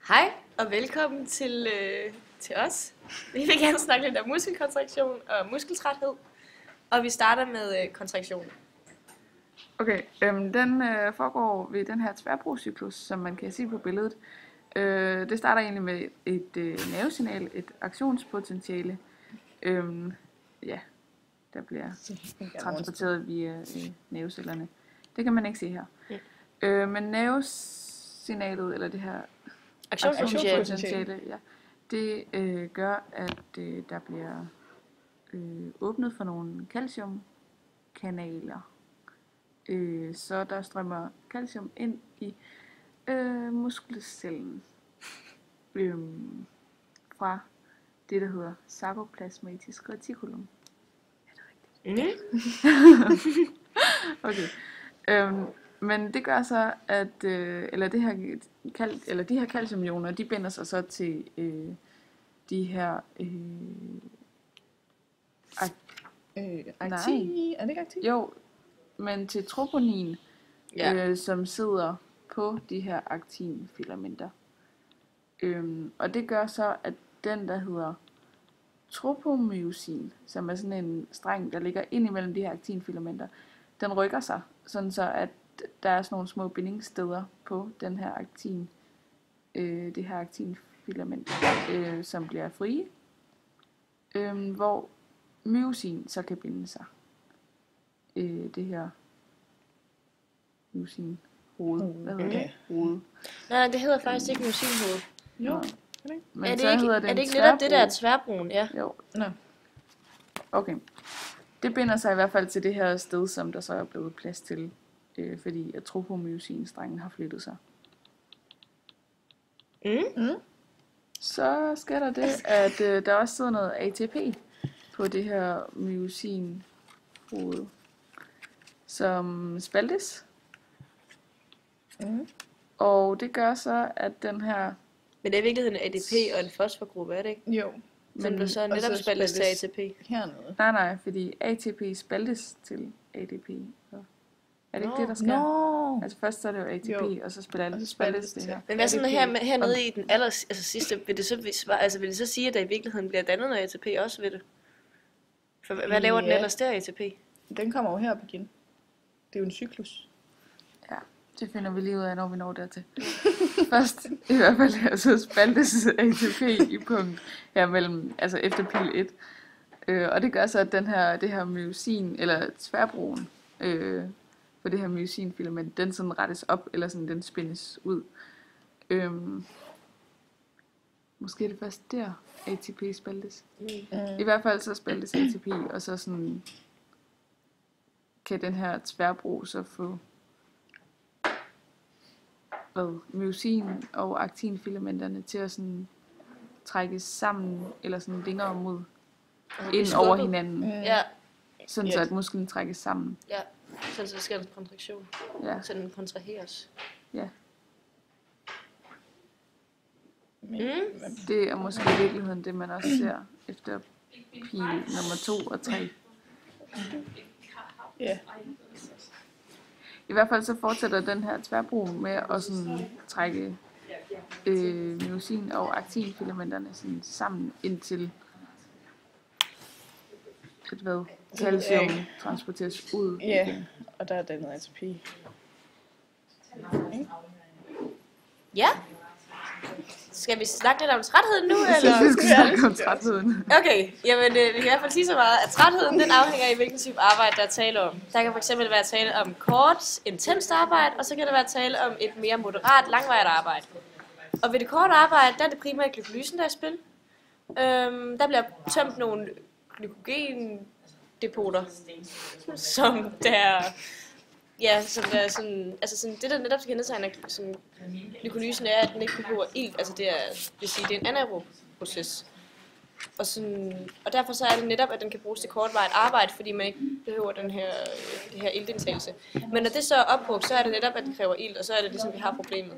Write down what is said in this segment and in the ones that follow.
Hej og velkommen til os. Vi vil gerne snakke lidt om muskelkontraktion og muskeltræthed, og vi starter med kontraktion. Okay, den foregår ved den her tværbrugcyklus, som man kan se på billedet. Det starter egentlig med et nervesignal, et aktionspotentiale, der bliver transporteret via nervecellerne. Det kan man ikke se her. Men nervesignalet, eller det her aktionspotentiale, det gør, at der bliver åbnet for nogle calciumkanaler. Så der strømmer calcium ind i muskelcellen fra det, der hedder sarkoplasmatisk reticulum. Er det rigtigt? Okay. Men det gør så, at de her calciumioner, de binder sig så til de her aktin, er det ikke aktin? Jo, men til troponin, som sidder på de her aktinfilamenter. Og det gør så, at den, der hedder tropomyosin, som er sådan en streng, der ligger ind imellem de her aktinfilamenter, den rykker sig, sådan så at der er sådan nogle små bindingssteder på den her det her aktinfilament, som bliver frie, hvor myosin så kan binde sig. Det her myosin-hoved. Hvad hedder det? Hoved. Nej, det hedder faktisk ikke myosin-hoved. Jo. Er det ikke netop det der tværbroen? Ja. Jo. Nå. Okay. Det binder sig i hvert fald til det her sted, som der så er blevet plads til, fordi at tropomyosin-strengen har flyttet sig. Så sker der det, at der også sidder noget ATP på det her myosin-hoved, som spaltes. Og det gør så, at den her... Men det er i virkeligheden en ADP og en fosforgruppe, er det ikke? Jo. Som der så netop spaltes til ATP. Hernede. Nej, fordi ATP spaltes til ADP. Er det ikke det, der sker? Altså først så er det jo ATP, og så spaltes det her. Men hvad så med hernede i den sidste, vil det så sige, at der i virkeligheden bliver dannet noget ATP også ved det? For hvad laver den ellers der ATP? Den kommer jo herop igen. Det er jo en cyklus. Ja, det finder vi lige ud af, når vi når dertil. Først i hvert fald her, så spaltes ATP i punkt her mellem, altså efter pil 1. Og det gør så, at det her myosin, eller tværbroen, på det her myosinfilament, den sådan rettes op, eller sådan den spændes ud. Måske er det først der, ATP spaltes. I hvert fald så spaltes ATP, og så sådan kan den her tværbro så få myosin og aktinfilamenterne til at sådan trækkes sammen, eller sådan længere mod ind over hinanden. Sådan så at musklen trækkes sammen. Ja, så sker en kontraktion. Ja. Så den kontraheres. Ja. Det er måske i virkeligheden det, man også ser efter pil nummer 2 og 3. Ja. I hvert fald så fortsætter den her tværbro med at sådan trække myosin og aktinfilamenterne sådan sammen indtil calcium transporteres ud. Ja, og der er dannet ATP. Ja. Skal vi snakke lidt om trætheden nu? Jeg synes, vi skal snakke om trætheden. Okay, jamen vi kan i hvert fald sige så meget, at trætheden den afhænger af, hvilken type arbejde der er tale om. Der kan fx være tale om kort, intenst arbejde, og så kan der være tale om et mere moderat, langvarigt arbejde. Og ved det korte arbejde, der er det primært glykolysen, der er i spil. Der bliver tømt nogle glykogendepoter, som der... Ja, som der er sådan, altså sådan, det der netop skal kendetegne sådan glykolysen er, at den ikke behøver ilt, altså det vil sige, det er en anaerob proces. Og derfor så er det netop, at den kan bruges til kortvarigt arbejde, fordi man ikke behøver det her iltindtagelse. Men når det så er opbrugt, så er det netop, at det kræver ilt, og så er det ligesom, vi har problemet.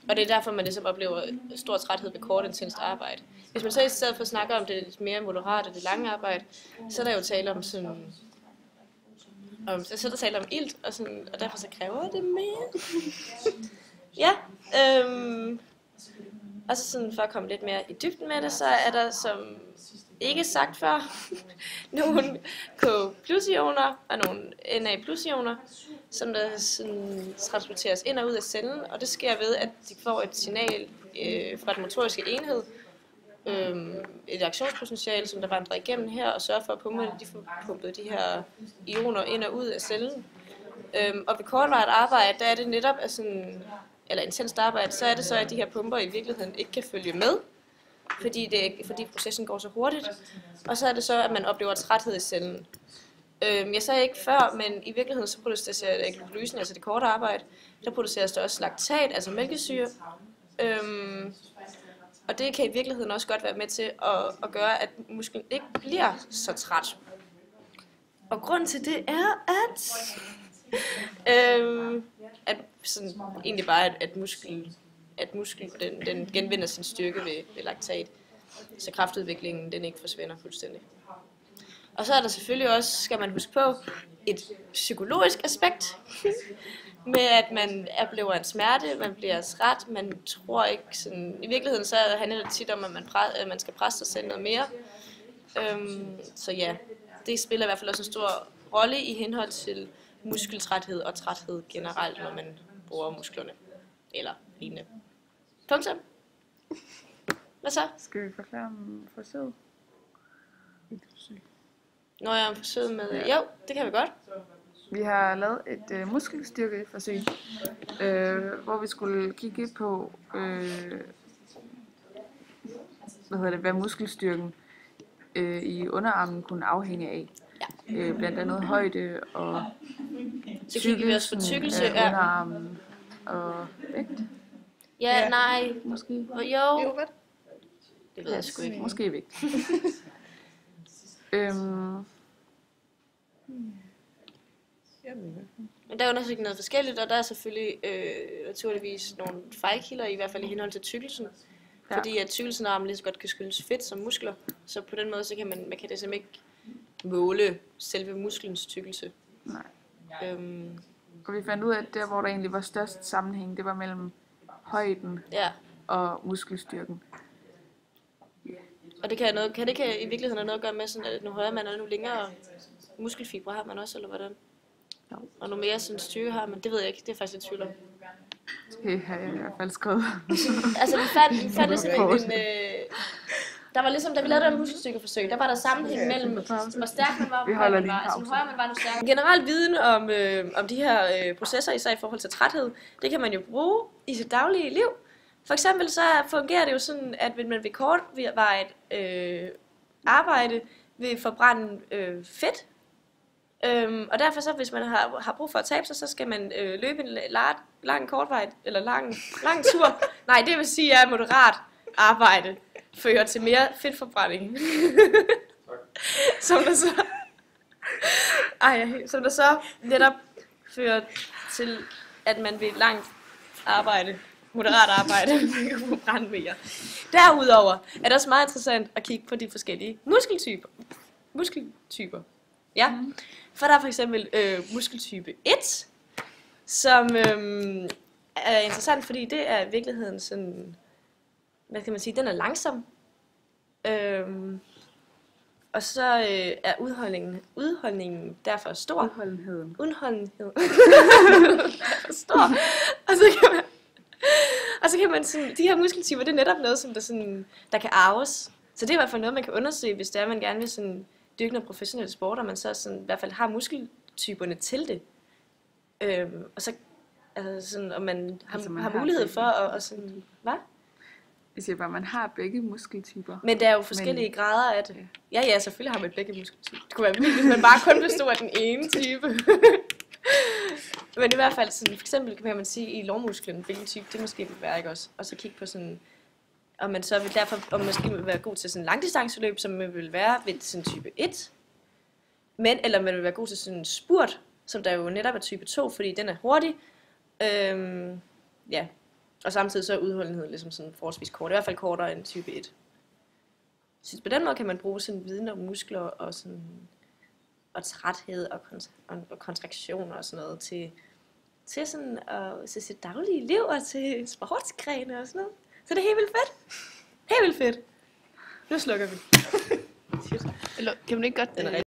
Og det er derfor, man ligesom oplever stor træthed ved kort, intenst arbejde. Hvis man så i stedet for snakker om det mere moderate, det lange arbejde, så er der jo tale om sådan... Så der taler om ilt, og derfor så kræver det mere. Ja, og så sådan for at komme lidt mere i dybden med det, så er der, som ikke sagt før, nogle K plus ioner og nogle Na plus ioner, som der sådan transporteres ind og ud af cellen, og det sker ved, at de får et signal fra den motoriske enhed, et aktionspotentiale, som der vandrer igennem her, og sørger for, at pumperne de får pumpet de her ioner ind og ud af cellen. Og ved kortvarigt arbejde, der er det netop eller intenst arbejde, så er det så, at de her pumper i virkeligheden ikke kan følge med, fordi processen går så hurtigt. Og så er det så, at man oplever træthed i cellen. Jeg sagde ikke før, men i virkeligheden så produceres der glukolysen, altså det korte arbejde, der produceres der også laktat, altså mælkesyre. Og det kan i virkeligheden også godt være med til at gøre, at musklen ikke bliver så træt. Og grund til det er, at sådan, egentlig bare, at musklen den genvinder sin styrke ved laktat, så kraftudviklingen den ikke forsvinder fuldstændig. Og så er der selvfølgelig også, skal man huske på, et psykologisk aspekt, med at man oplever en smerte, man bliver træt, man tror ikke sådan, i virkeligheden så handler det tit om, at man skal presse sig selv noget mere. Så ja, det spiller i hvert fald også en stor rolle i henhold til muskeltræthed og træthed generelt, når man bruger musklerne eller lignende. Punktum. Hvad så? Skal vi forklare om forsøget? Når jeg er forsøget med... Jo, det kan vi godt. Vi har lavet et muskelstyrkeforsøg, hvor vi skulle kigge på, hvad muskelstyrken i underarmen kunne afhænge af. Ja. Blandt andet højde og Så kigger vi også på tykkelse af underarmen og vægt. Ja, nej. Måske. Jo. hvad? Det ved jeg sgu ikke. Måske vægt. Men der er undersøgt noget forskelligt, og der er selvfølgelig naturligvis nogle fejlkilder, i hvert fald i henhold til tykkelsen. Ja. Fordi at tykkelsen af armen lige så godt kan skyldes fedt som muskler, så på den måde så kan man kan det simpelthen ikke måle selve musklens tykkelse. Nej. Og vi fandt ud af, at der hvor der egentlig var størst sammenhæng, det var mellem højden og muskelstyrken. Og det kan i virkeligheden have noget at gøre med, sådan, at nu højere man er, nu længere muskelfibre har man også, eller hvordan? Ja. Og nu mere sådan styrke har man, det ved jeg ikke, det er faktisk lidt tvivl om. Det har jeg i hvert fald skrevet. Altså vi fandt ligesom der var ligesom, da vi lavede det muskelstyrkeforsøg, der var der sammenhæng mellem, hvor stærk man var, hvor højere man var. Altså, hvor højere man var, nu stærk. Generelt viden om de her processer, især i forhold til træthed, det kan man jo bruge i sit daglige liv. For eksempel så fungerer det jo sådan, at man ved kortvarigt arbejde vil forbrænde fedt. Og derfor så, hvis man har brug for at tabe sig, så skal man løbe en lang kortvarigt, eller lang tur. Nej, det vil sige, at moderat arbejde fører til mere fedtforbrænding. som der så netop fører til, at man ved langt arbejde, moderat arbejde, kan forbrænde mere. Derudover er det også meget interessant at kigge på de forskellige muskeltyper. Ja, for der er for eksempel muskeltype 1, som er interessant, fordi det er i virkeligheden sådan, hvad kan man sige, den er langsom. Og så er udholdningen derfor stor. Udholdenheden. Stor. Og så kan man sådan, de her muskeltyper, det er netop noget, som der kan arves. Så det er i hvert fald noget, man kan undersøge, hvis det er, man gerne vil sådan dyrke noget professionel sport, og man så sådan, i hvert fald har muskeltyperne til det. Og så altså sådan, og man har mulighed for at sådan, hvad? Jeg siger bare, man har begge muskeltyper. Men der er jo forskellige grader af det. Ja, selvfølgelig har man begge muskeltyper. Det kunne være vildt, hvis man bare kun bestod af den ene type. Men i hvert fald, sådan, for eksempel kan man sige, i lårmusklen, hvilken type det måske vil være, ikke også? Og så kigge på sådan, og man så vil derfor, måske vil være god til sådan en langdistanceløb, som man vil være ved sådan type 1. Eller man vil være god til sådan en spurt, som der jo netop er type 2, fordi den er hurtig. Ja. Og samtidig så er udholdenhed ligesom sådan forholdsvis kort, i hvert fald kortere end type 1. Så på den måde kan man bruge sådan viden om muskler og sådan og træthed og kontraktioner og sådan noget til til sådan til sit daglige liv og til sportsgrene og sådan noget. Så det er helt vildt fedt. Helt vildt fedt. Nu slukker vi. Eller kan man ikke godt... Den er